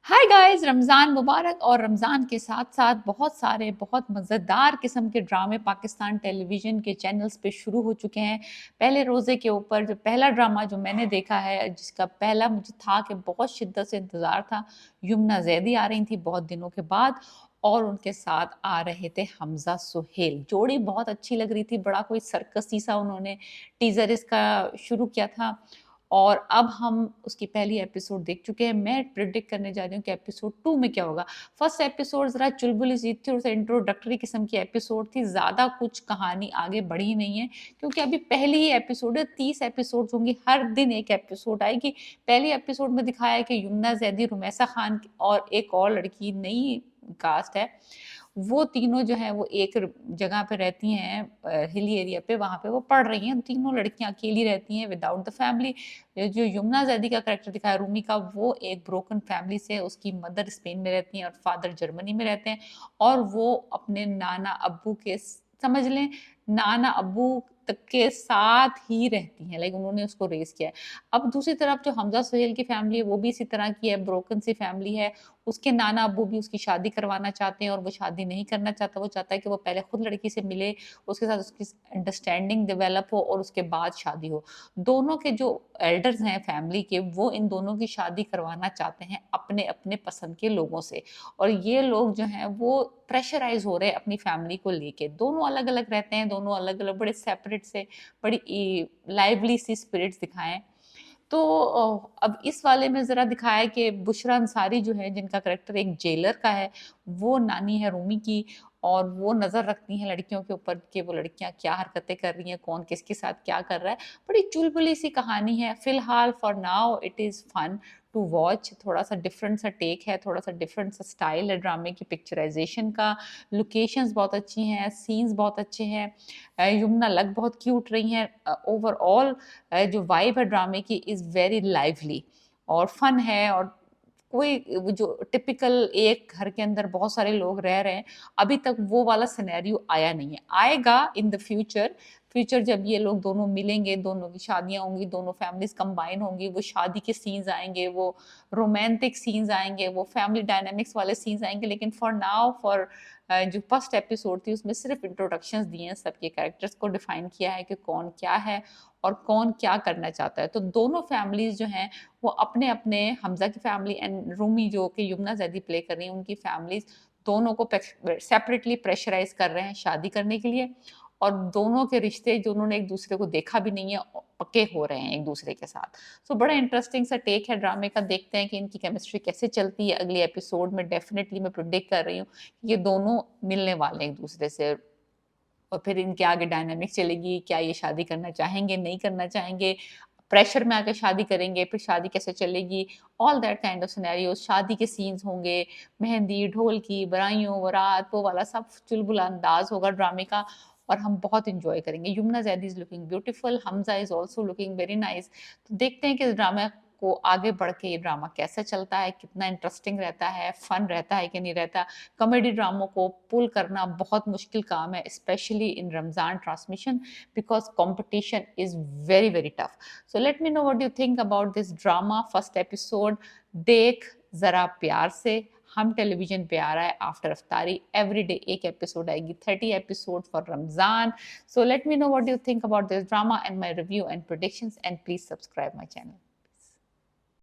Hi guys, Ramzan मुबारक। और रमज़ान के साथ साथ बहुत सारे बहुत मज़ेदार किस्म के ड्रामे पाकिस्तान टेलीविज़न के चैनल्स पे शुरू हो चुके हैं। पहले रोज़े के ऊपर जो पहला ड्रामा जो मैंने देखा है, जिसका पहला मुझे था कि बहुत शिद्दत से इंतज़ार था, यमुना ज़ैदी आ रही थी बहुत दिनों के बाद और उनके साथ आ रहे थे हमज़ा सुहेल। जोड़ी बहुत अच्छी लग रही थी, बड़ा कोई सर्कसी सा उन्होंने टीज़र इसका शुरू किया था और अब हम उसकी पहली एपिसोड देख चुके हैं। मैं प्रिडिक्ट करने जा रही हूँ कि एपिसोड 2 में क्या होगा। फर्स्ट एपिसोड ज़रा चुलबुली सी थी और इंट्रोडक्टरी किस्म की एपिसोड थी, ज़्यादा कुछ कहानी आगे बढ़ी नहीं है क्योंकि अभी पहली ही एपिसोड है। 30 एपिसोड्स होंगी, हर दिन एक एपिसोड आएगी। पहली एपिसोड में दिखाया है कि यमुना ज़ैदी, रुमैसा खान और एक और लड़की, नई कास्ट है, वो तीनों जो है वो एक जगह पे रहती हैं, हिली एरिया पे, वहाँ पे वो पढ़ रही हैं। तीनों लड़कियां अकेली रहती हैं विदाउट द फैमिली। ये जो यमुना ज़ैदी का करैक्टर दिखाया रूमी का, वो एक ब्रोकन फैमिली से, उसकी मदर स्पेन में रहती हैं और फादर जर्मनी में रहते हैं और वो अपने नाना अब्बू के समझ लें नाना अब्बू तक के साथ ही रहती हैं, लाइक उन्होंने उसको रेस किया है। अब दूसरी तरफ जो हमजा सुहेल की फैमिली है वो भी इसी तरह की है, ब्रोकन सी फैमिली है। उसके नाना अब्बू भी उसकी शादी करवाना चाहते हैं और वो शादी नहीं करना चाहता। वो चाहता है कि वो पहले खुद लड़की से मिले, उसके साथ उसकी अंडरस्टैंडिंग डेवलप हो और उसके बाद शादी हो। दोनों के जो एल्डर्स हैं फैमिली के, वो इन दोनों की शादी करवाना चाहते हैं अपने अपने पसंद के लोगों से और ये लोग जो हैं वो प्रेशराइज हो रहे हैं अपनी फैमिली को लेके। दोनों अलग अलग रहते हैं, दोनों अलग अलग बड़े सेपरेट से, बड़ी लाइवली सी स्पिरिट्स दिखाएं। तो अब इस वाले में ज़रा दिखाया है कि बुशरा अंसारी जो है, जिनका करैक्टर एक जेलर का है, वो नानी है रूमी की और वो नज़र रखती हैं लड़कियों के ऊपर कि वो लड़कियां क्या हरकतें कर रही हैं, कौन किसके साथ क्या कर रहा है। बड़ी चुलबुली सी कहानी है। फिलहाल for now it is fun to watch. थोड़ा सा डिफरेंट सा टेक है, थोड़ा सा डिफरेंट सा स्टाइल है ड्रामे की, पिक्चराइजेशन का। लोकेशंस बहुत अच्छी हैं, सीन्स बहुत अच्छे हैं। यमुना लग बहुत क्यूट रही हैं। ओवरऑल जो वाइब है ड्रामे की इज़ वेरी लाइवली और फन है। और कोई वो जो टिपिकल एक घर के अंदर बहुत सारे लोग रह रहे हैं, अभी तक वो वाला सिनेरियो आया नहीं है। आएगा इन द फ्यूचर। फ्यूचर जब ये लोग दोनों मिलेंगे, दोनों की शादियां होंगी, दोनों फैमिलीज कंबाइन होंगी, वो शादी के सीन्स आएंगे, वो रोमांटिक सीन्स आएंगे, वो फैमिली डायनामिक्स वाले सीन्स आएंगे। लेकिन फॉर नाउ, फॉर जो फर्स्ट एपिसोड थी उसमें सिर्फ इंट्रोडक्शंस दिए हैं, सबके कैरेक्टर्स को डिफाइन किया है कि कौन क्या है और कौन क्या करना चाहता है। तो दोनों फैमिलीज जो हैं वो अपने अपने, हमजा की फैमिली एंड रूमी जो कि यमुना ज़ैदी प्ले कर रही हैं, उनकी फैमिलीज दोनों को सेपरेटली प्रेशराइज कर रहे हैं शादी करने के लिए। और दोनों के रिश्ते जो उन्होंने एक दूसरे को देखा भी नहीं है, पक्के हो रहे हैं एक दूसरे के साथ। सो बड़ा इंटरेस्टिंग सा टेक है ड्रामे का। देखते हैं कि इनकी केमिस्ट्री कैसे चलती है। अगली एपिसोड में डेफिनेटली मैं प्रिडिक्ट कर रही हूँ कि ये दोनों मिलने वाले हैं एक दूसरे से और फिर इनके आगे डायनामिक्स चलेगी। क्या ये शादी करना चाहेंगे, नहीं करना चाहेंगे, प्रेशर में आके शादी करेंगे, फिर शादी कैसे चलेगी, all that kind of scenarios. शादी के सीन्स होंगे, मेहंदी, ढोल की, बराइयों, बारात, वो वाला सब चुलबुला अंदाज होगा ड्रामे का और हम बहुत इंजॉय करेंगे। Yamuna Zaidi is looking beautiful, Hamza is also looking very nice. तो देखते हैं कि इस ड्रामा को आगे बढ़ के ये ड्रामा कैसा चलता है, कितना इंटरेस्टिंग रहता है, फन रहता है कि नहीं रहता। कॉमेडी ड्रामों को पुल करना बहुत मुश्किल काम है, specially in Ramzan transmission, because competition is very very tough. So let me know what you think about this drama first episode. देख जरा प्यार से, हम टेलीविजन पे आ रहा है आफ्टर अफ्तारी, एवरी डे एक एपिसोड आएगी, 30 episode for Ramzan. So let me know what you think about this drama and my review and predictions and please subscribe my channel.